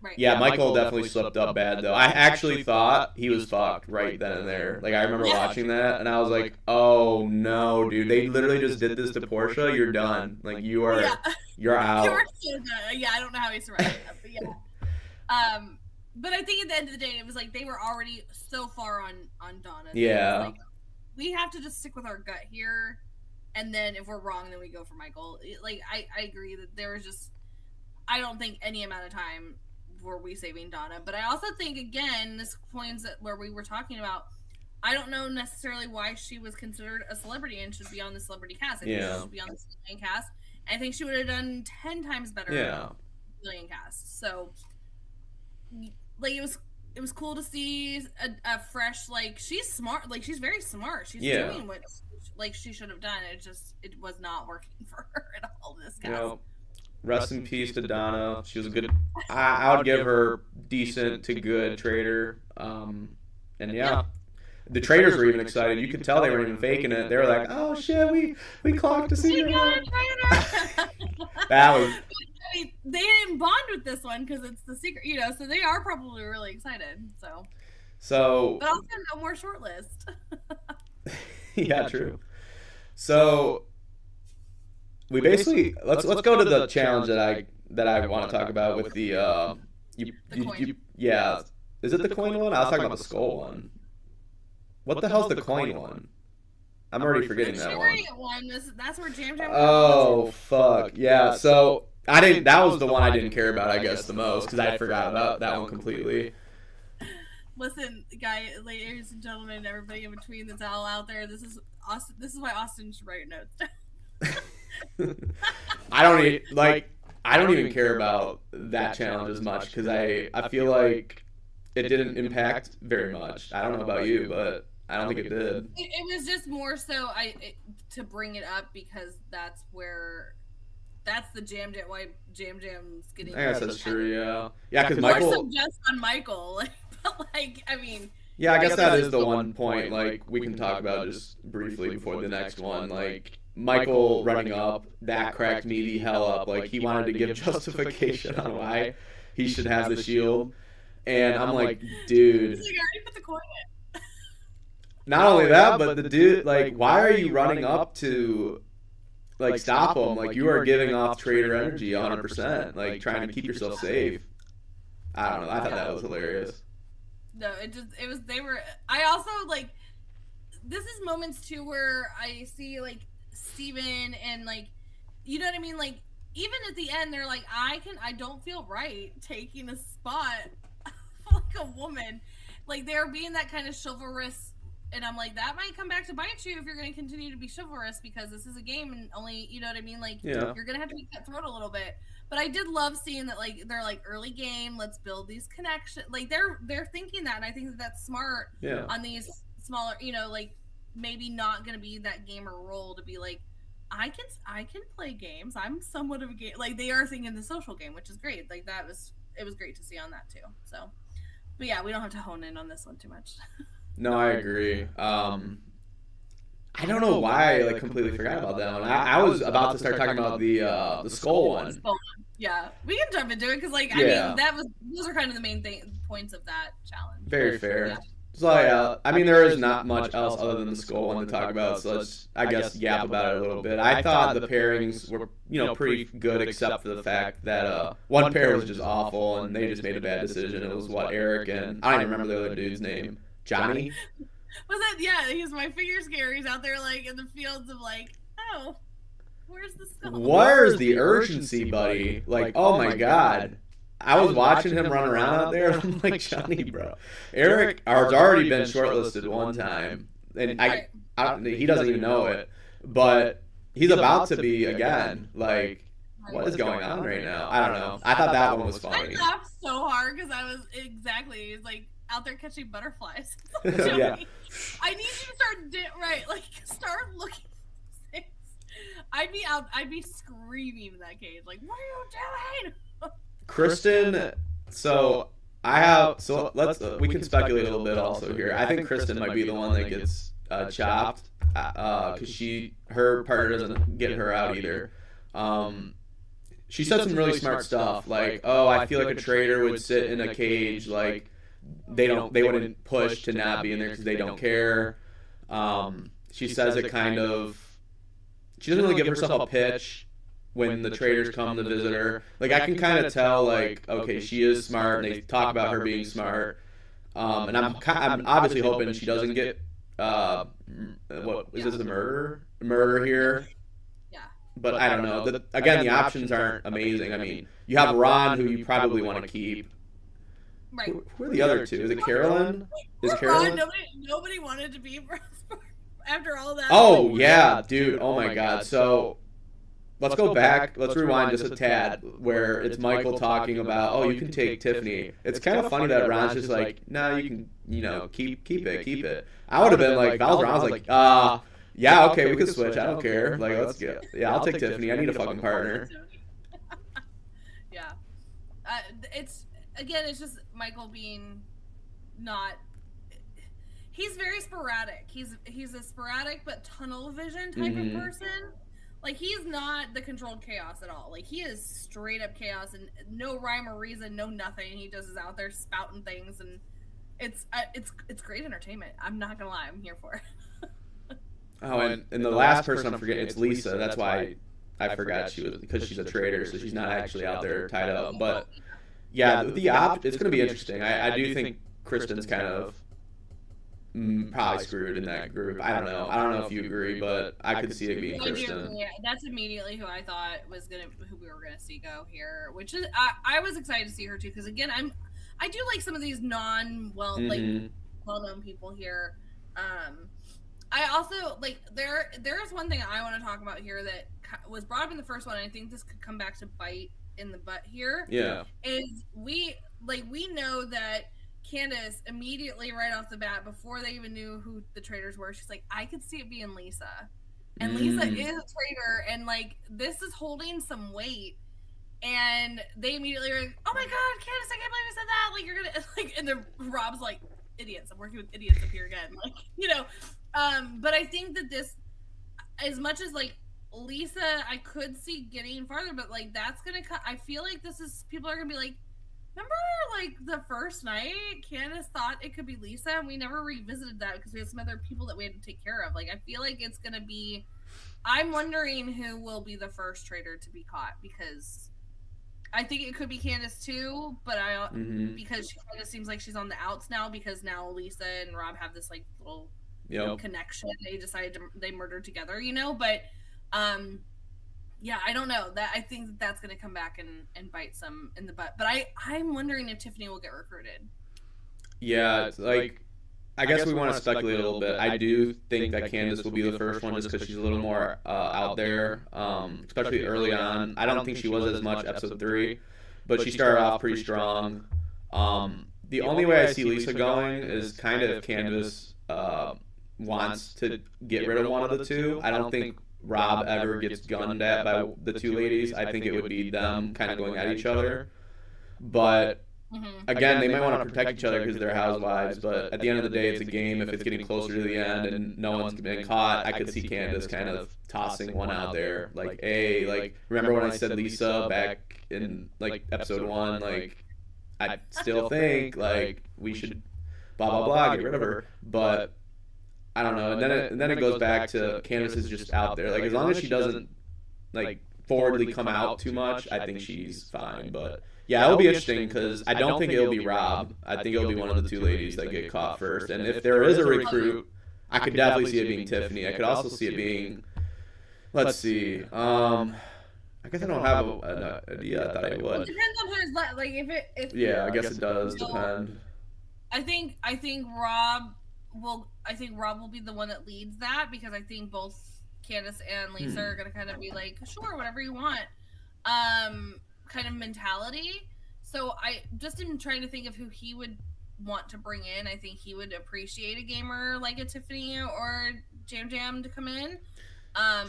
Right. Yeah, Michael definitely slipped up bad though. I actually thought he was fucked right then and there. Like I remember watching that, and I was like, "Oh no, dude! They literally just did this to Portia. You're done. Like you're out." You were so good. Yeah, I don't know how he survived that, but yeah. But I think at the end of the day, it was like they were already so far on Donna. Yeah. Like, we have to just stick with our gut here, and then if we're wrong, then we go for Michael. Like I agree that there was just I don't think any amount of time were we saving Donna, but I also think again this points at where we were talking about. I don't know necessarily why she was considered a celebrity and should be on the celebrity cast. I think she should be on the civilian cast. And I think she would have done 10 times better on the civilian cast. So, like it was cool to see a fresh like she's smart, like she's very smart. She's doing what like she should have done. It was not working for her at all in this cast. You know, rest in peace to Donna. She was a good. I would give her decent to good traitor. And yeah, the traitors were even excited. You could tell they weren't even faking it. They were like, "Oh shit, we clocked a secret." That was. I mean, they didn't bond with this one because it's the secret, you know. So they are probably really excited. So. But also no more shortlist. Yeah, true. So. We basically let's go to the challenge that I want to talk about with the yeah. Is it the coin one? I was talking about the skull one. What the hell's the coin one? I'm already forgetting that one. That's where Jam Jam. Oh fuck yeah! So I didn't. That was the one I didn't care about, I guess, the most because I forgot about that one completely. Listen, ladies and gentlemen, everybody in between that's all out there. This is Austin. This is why Austin should write notes down. I don't even care about that challenge as much because I feel like it didn't impact very much. I don't know about you, but I don't think it did. It was just more so to bring it up because that's the Jam Jam why Jam Jam's getting. I guess that's true. Yeah, because Michael. Just on Michael, like I mean. Yeah, I guess that is the one point like we can talk about just briefly before the next one, like. Michael running up, that cracked me the hell up. Like, he wanted to give justification on why he should have the shield. And I'm like, dude. He's like, I already put the coin in. Not only that, but the dude, like, why are you running up to, like, stop him? Like, you are giving off traitor energy 100%. Like, trying to keep yourself safe. I don't know. I thought that was hilarious. No, I also, like, this is moments, too, where I see, like, Steven and like you know what I mean, like even at the end they're like I don't feel right taking a spot like a woman, like they're being that kind of chivalrous, and I'm like that might come back to bite you if you're going to continue to be chivalrous because this is a game and only you know what I mean, like you're going to have to be cutthroat a little bit. But I did love seeing that like they're like early game, let's build these connections, like they're thinking that, and I think that's smart on these smaller, you know, like maybe not going to be that gamer role to be like I can play games, I'm somewhat of a game, like they are thinking the social game, which is great. Like it was great to see on that too. So but yeah, we don't have to hone in on this one too much. No, I agree. I don't know why I like completely forgot about that one. I was about to start talking about the skull one. Yeah, we can jump into it because like I mean those are kind of the main points of that challenge. Very fair. Yeah. So I mean, there is not much else other than the skull one to talk about. So let's, I guess, yap about it a little bit. I thought the pairings were, you know, pretty good, except for the fact that one pair was just awful, and they just made a bad decision. It was Eric and I don't even remember the other dude's name. Johnny. Was that? Yeah, he's my figure scare. He's out there like in the fields of like no. Where's the skull? Where's the urgency, buddy? Like, oh my god. I was watching him run around out there. I'm like, Johnny, bro. Eric has already been shortlisted one time, and he doesn't even know it, but he's about to be again. Like, what is going on right now? I don't know. I thought that one was funny. I laughed so hard because I was he's like out there catching butterflies. Yeah. I need you to start looking for things. I'd be screaming in that cage, like, what are you doing? Kristin, we can speculate a little bit also here. I think Kristin might be the one that gets chopped because her partner doesn't get her out either. She said some really smart stuff, like, oh, I feel like a traitor would sit in a cage, like they wouldn't push to not be in there because they don't care. She says it kind of, she doesn't really give herself a pitch when the traitors come to visit her. Like, I can kind of tell, like, okay, she is smart, and they talk about her being smart. And I'm obviously hoping she doesn't get what is this, a murder here? Yeah. But I don't know. Again, the options aren't amazing. I mean, you have Ron, who you probably want to keep. Right. Who are the other two? Is it Carolyn? Is Carolyn? Nobody wanted to be after all that. Oh yeah, dude. Oh my god. So let's go back. Let's rewind just a tad, where it's Michael talking about, oh, you can take Tiffany. It's kind of funny that Ron's just like, no, you can, keep it. I would have been like, if I was Ron, I was like, yeah, okay, we could switch. I don't care. Like, let's go. Yeah, I'll take Tiffany. I need a fucking partner. Yeah. It's just Michael being not. He's very sporadic. He's a sporadic but tunnel vision type of person. Like, he's not the controlled chaos at all. Like, he is straight up chaos and no rhyme or reason, no nothing. He just is out there spouting things, and it's great entertainment. I'm not gonna lie, I'm here for it. Oh, and the last person I'm forgetting, it's Lisa. That's why I forgot she was, because she's a traitor, so she's not actually out there tied up. But yeah, it's gonna be interesting. I do think Kristin's kind of probably screwed in that group. I don't know if you agree, but I could see it being Kristin. Yeah, that's immediately who I thought who we were gonna see go here, which is I was excited to see her too, because again, I do like some of these well-known people here. I also like there is one thing I want to talk about here that was brought up in the first one, and I think this could come back to bite in the butt here. Yeah, is we know that Candace immediately right off the bat, before they even knew who the traitors were, she's like, I could see it being Lisa. And Lisa is a traitor, and like, this is holding some weight. And they immediately were like, oh my god, Candace, I can't believe you said that. Like, you're gonna like, and then Rob's like, idiots, I'm working with idiots up here again. Like, but I think that this, as much as like Lisa I could see getting farther, but like that's gonna I feel like people are gonna be like, remember, like, the first night, Candace thought it could be Lisa, and we never revisited that because we had some other people that we had to take care of. Like, I feel like it's going to be... I'm wondering who will be the first traitor to be caught, because I think it could be Candace, too, but because she kind of seems like she's on the outs now, because now Lisa and Rob have this, like, little connection. They decided they murdered together, but... yeah, I don't know. That I think that's going to come back and bite some in the butt. But I'm wondering if Tiffany will get recruited. Yeah, like, I guess we want to speculate a little bit. I do think that Candace will be the first one, just because she's a little more out there, especially early on. I don't think she was as much episode 3, but she started off pretty strong. The only way I see Lisa going is kind of if Candace wants to get rid of one of the two. I don't think Rob ever gets gunned at by the two ladies. I think it would be them kind of going at each other. But again, they might want to protect each other because they're housewives, but at the end of the day, it's a game. If it's getting closer to the end and no one's been caught, I could see Candace kind of tossing one out there. Like, hey, like, remember when I said Lisa back in, like, episode 1? Like, I still think, like, we should blah, blah, blah, get rid of her. But I don't know. And then it goes back to Candace is just out there. Like, as long as she doesn't, like, forwardly come out too much, I think she's fine. But yeah, it'll be interesting because I don't think it'll be Rob. I think it'll be one of the two ladies that get caught first. And if there is a recruit, I could definitely see it being Tiffany. I could also see it being Let's see. I guess I don't have an idea. I thought I It would. depends on who's left. Like if Yeah, I guess it does so, depend. I think Rob will be the one that leads that, because I think both Candace and Lisa are gonna kind of be like, sure, whatever you want, kind of mentality. So I just am trying to think of who he would want to bring in. I think he would appreciate a gamer like a Tiffany or Jam Jam to come in.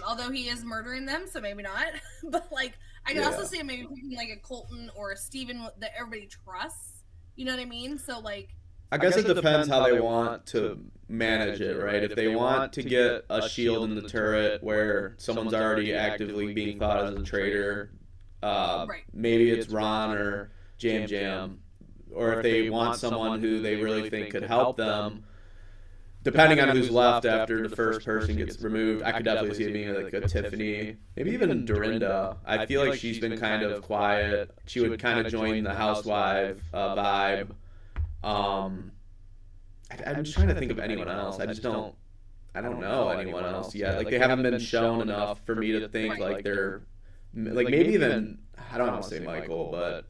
Although he is murdering them, so maybe not. But like, I can also see him maybe picking like a Colton or a Steven that everybody trusts. You know what I mean? So like, I guess it depends how they want to manage it, right? If they want to get a shield in the turret where someone's already actively being thought as a traitor, right. maybe it's Ron or Jam Jam. Or if they want someone who they really think could help them, depending on who's left after the first person gets removed, I could definitely see it being like a Tiffany, maybe even Dorinda. I feel like she's been kind of quiet. She would kind of join the housewife vibe. I'm just trying to think of anyone else. I don't know anyone else yet. Like, they haven't been shown enough for me to think like they're like, maybe even, I don't want to say Michael, but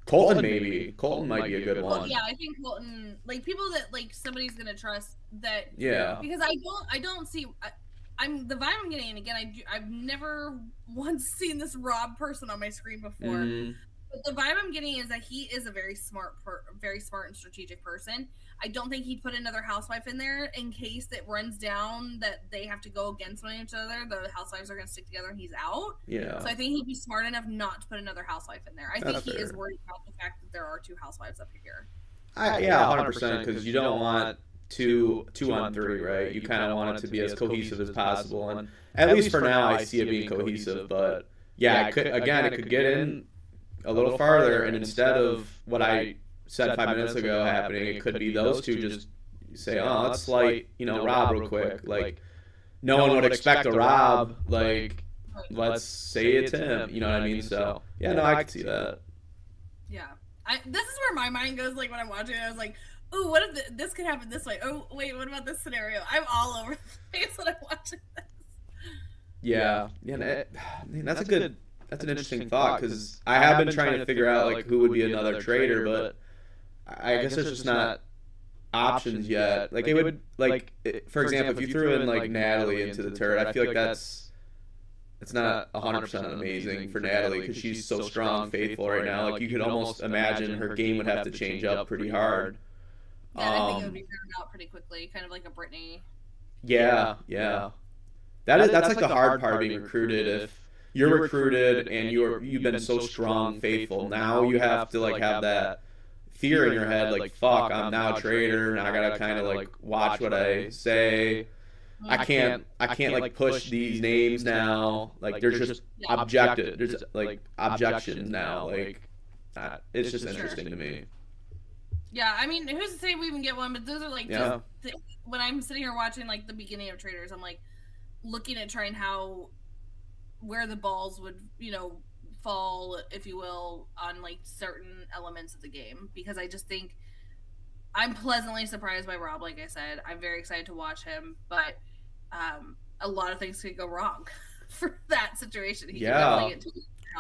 Colton maybe. Colton might be a good one. Well, yeah, I think Colton, like people that like somebody's gonna trust that. Yeah. Because I don't see. I'm the vibe I'm getting, and again, I've never once seen this Rob person on my screen before. Mm-hmm. But the vibe I'm getting is that he is a very smart and strategic person. I don't think he'd put another housewife in there in case it runs down that they have to go against one each other. The housewives are going to stick together and he's out. Yeah. So I think he'd be smart enough not to put another housewife in there. I think he is worried about the fact that there are two housewives up here. Yeah, 100%, because you don't want two on three, right? You kind of want it to be as cohesive as possible, and at least for now, I see it being cohesive. But yeah, it could get in a little farther, and instead of what I said 5 minutes ago happening, it could be those two just say, oh, let's slight, Rob real quick. Like, no one would expect a Rob. Like, let's say it's him. You know what I mean? So yeah, no, I could see that. Yeah, this is where my mind goes. Like when I'm watching it, I was like, "Oh, what if this could happen this way? Oh, wait, what about this scenario?" I'm all over the place when I'm watching this. Yeah, that's an interesting thought, because I have been trying to figure out like who would be another traitor, but I guess there's just not options yet. Like, it would, like, for example, if you threw in like Natalie into the turret, I feel like it's not 100% amazing for Natalie, because she's so strong, faithful right now. Like, you could almost imagine her game would have to change up pretty hard. Yeah, I think it would be turned out pretty quickly, kind of like a Britney. Yeah. That's like the hard part of being recruited. If you're recruited and you've been so strong, faithful, now you have to like have that fear in your head, like, fuck, I'm now a traitor, and I gotta kind of like watch what I say. I can't like push these names now. Like, there's just there's like objections now. Like, it's just interesting to me. Yeah, I mean, who's to say we even get one? But those are like just when I'm sitting here watching like the beginning of Traitors, I'm like looking at trying where the balls would fall, if you will, on like certain elements of the game, because I just think I'm pleasantly surprised by Rob. Like I said, I'm very excited to watch him, but a lot of things could go wrong for that situation. I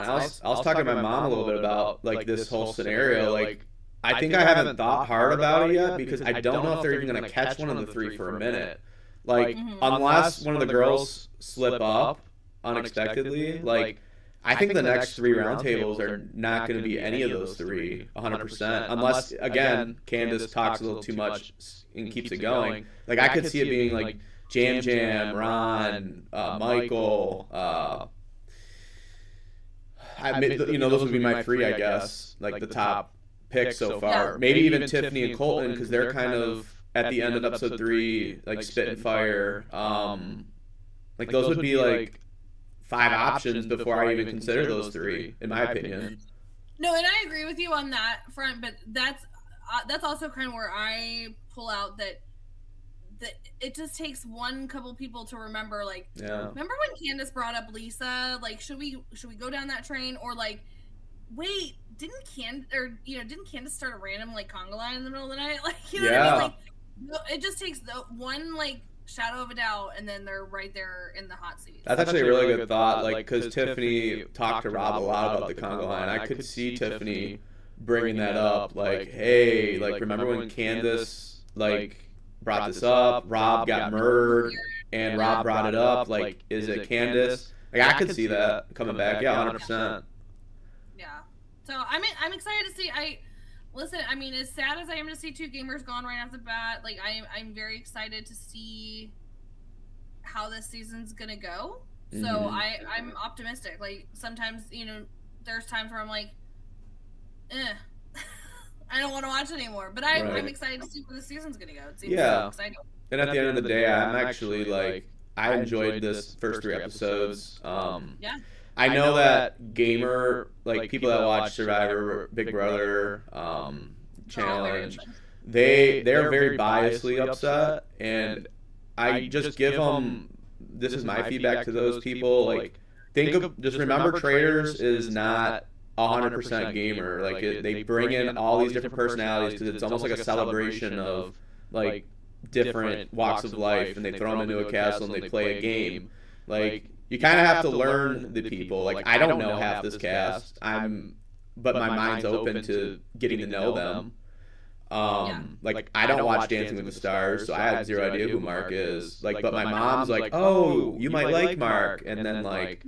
was talking to my mom a little bit about like this whole scenario. Like, I think I haven't thought hard about it yet, because I don't know if they're even going to catch one of the three for a minute. Like, unless one of the girls slip up unexpectedly, like, I think the next three roundtables are not going to be any of those three 100%, unless, again, Candace talks a little too much and keeps it going. Like, I could see it being like Jam Jam, Ron, Michael. Those would be my three, I guess, like the top picks so far. Maybe even Tiffany and Colton, because they're kind of at the end of episode 3, like spit and fire. Like, those would be like 5 options before I even consider those 3, in my opinion. No, and I agree with you on that front, but that's also kind of where I pull out that it just takes one couple people to remember. Like, remember when Candace brought up Lisa? Like, should we go down that train, or like, wait, didn't Candace start a random like conga line in the middle of the night? Like, what I mean? Like, it just takes the one like shadow of a doubt, and then they're right there in the hot seat. That's actually a really good thought. Like, because Tiffany talked to Rob a lot about the conga line. I could see Tiffany bringing that up. Like, hey, like, remember when Candace like brought this up? Rob got murdered, and Rob brought it up. Like, is it Candace? Like, I could see that coming back. Yeah, 100%. Yeah. So I'm excited to see. Listen, I mean, as sad as I am to see two gamers gone right off the bat, like I'm very excited to see how this season's gonna go. So I'm optimistic. Like sometimes, there's times where I'm like, I don't want to watch anymore. But I'm excited to see where the season's gonna go. It seems so exciting. And at the end of the day, I'm actually like, I enjoyed this first 3 episodes. Yeah. I know that gamer, like people that watch Survivor, Big Brother, Challenge, they're very biasly upset, and I just give them, this is my feedback to those people, like just remember Traitors is not 100% gamer. Like they bring in all these different personalities because it's almost like a celebration of like different walks of life, and they throw them into a castle and they play a game. Like you kind of have to learn the people. Like I don't know half this cast. But my mind's open to getting to know them. Like I don't watch Dancing with the Stars, so I have zero idea who Mark is. Like, but my mom's like, oh, you might like Mark, and then like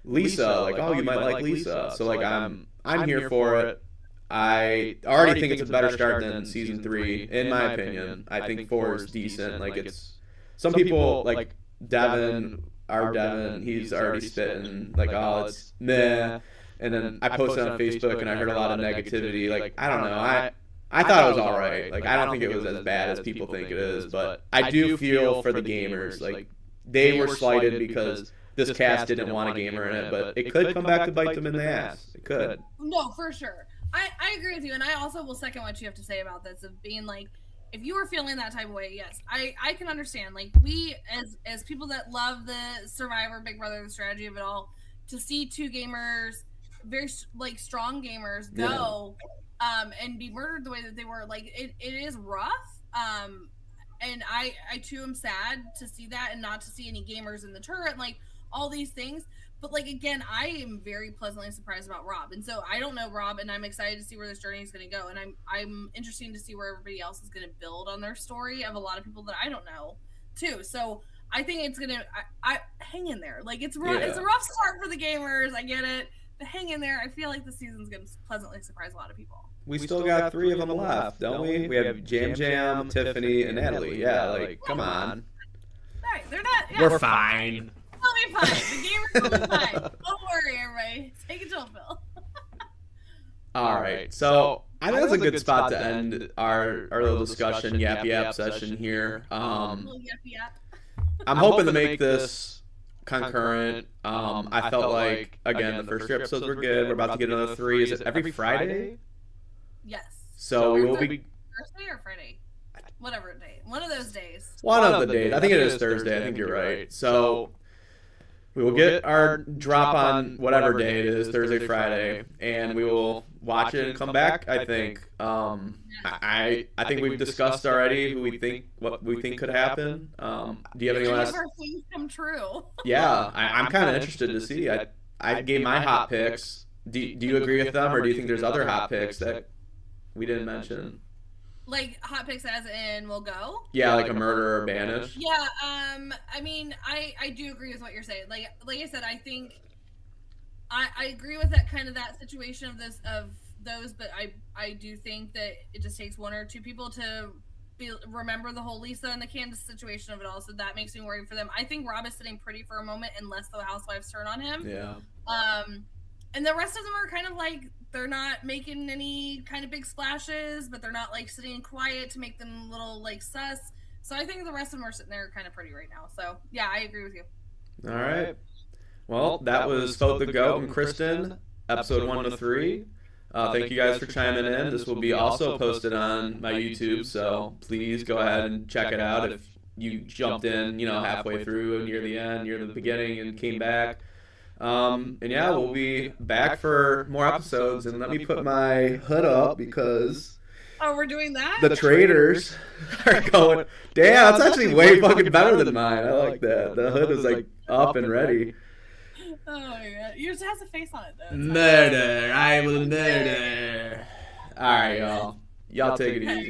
Lisa, like, oh, you might like Lisa. So like I'm here for it. I already think it's a better start than season 3, in my opinion. I think 4 is decent. Like it's some people like Devin. Our Devin, he's already spitting like, oh, it's meh. And then I posted on Facebook and I heard a lot of negativity. Like, I don't know. I thought it was all right. Like, I don't think it was as bad as people think it is. But I do feel for the gamers. Like, they were slighted because this cast didn't want a gamer in it. But it could come back to bite them in the ass. It could. No, for sure. I agree with you. And I also will second what you have to say about this of being like, if you were feeling that type of way, yes, I can understand. Like we, as people that love the Survivor, Big Brother, the strategy of it all, to see two gamers, very like strong gamers, go, and be murdered the way that they were, like it is rough. And I too am sad to see that and not to see any gamers in the turret, like all these things. But like again, I am very pleasantly surprised about Rob, and so I don't know Rob, and I'm excited to see where this journey is going to go, and I'm interested to see where everybody else is going to build on their story of a lot of people that I don't know too. So I think it's gonna I hang in there. Like it's rough, it's a rough start for the gamers. I get it, but hang in there. I feel like the season's going to pleasantly surprise a lot of people. We still got 3 of them left, don't we? We have Jam, Tiffany, and Natalie. Yeah, like come on. Right, they're not. Yeah. We're fine. We'll be fine. The gamers will be fine. Don't worry, everybody. Take a chill pill. All right. So I think that's a good spot to end our little discussion, yap session here. Little yap. I'm hoping to make this concurrent. I felt like, again, the first 3 episodes were good. We're about to get another 3. Is it every Friday? Yes. So we will be Thursday or Friday? Whatever day. One of those days. One of the days. I think it is Thursday. I think you're right. So we will get our drop on whatever day it is, Thursday, Friday, and we will watch it and come back, I think. I think we've discussed already what we think could happen. Do you have any last? Our things come true. Yeah, I'm kind of interested to see. I gave my hot picks. Do you agree with them, or do you think there's other hot picks that we didn't mention? Like hot picks as in we'll go? Yeah, like a murder or banished. Yeah, I mean, I do agree with what you're saying. Like I said, I think I agree with that situation of those, but I do think that it just takes 1 or 2 people to remember the whole Lisa and the Candace situation of it all, so that makes me worried for them. I think Rob is sitting pretty for a moment unless the housewives turn on him. Yeah. And the rest of them are kind of like, they're not making any kind of big splashes, but they're not like sitting quiet to make them a little like sus. So I think the rest of them are sitting there kind of pretty right now. So yeah, I agree with you. All right. Well, that was Foate the Goat and Kristin, episode 1 to 3. Thank you guys for chiming in. This will be also posted on my YouTube, so please go ahead and check it out if you jumped in, halfway through, near the end, near the beginning, and came back. And yeah, we'll be back for more episodes. And let me put my hood up because Oh, we're doing that? The Traitors are going. Damn, that's actually way fucking better than mine. I like that. The hood is like up and ready. Oh yeah, yours has a face on it though. Murder. I will murder. All right, y'all. Y'all take it easy.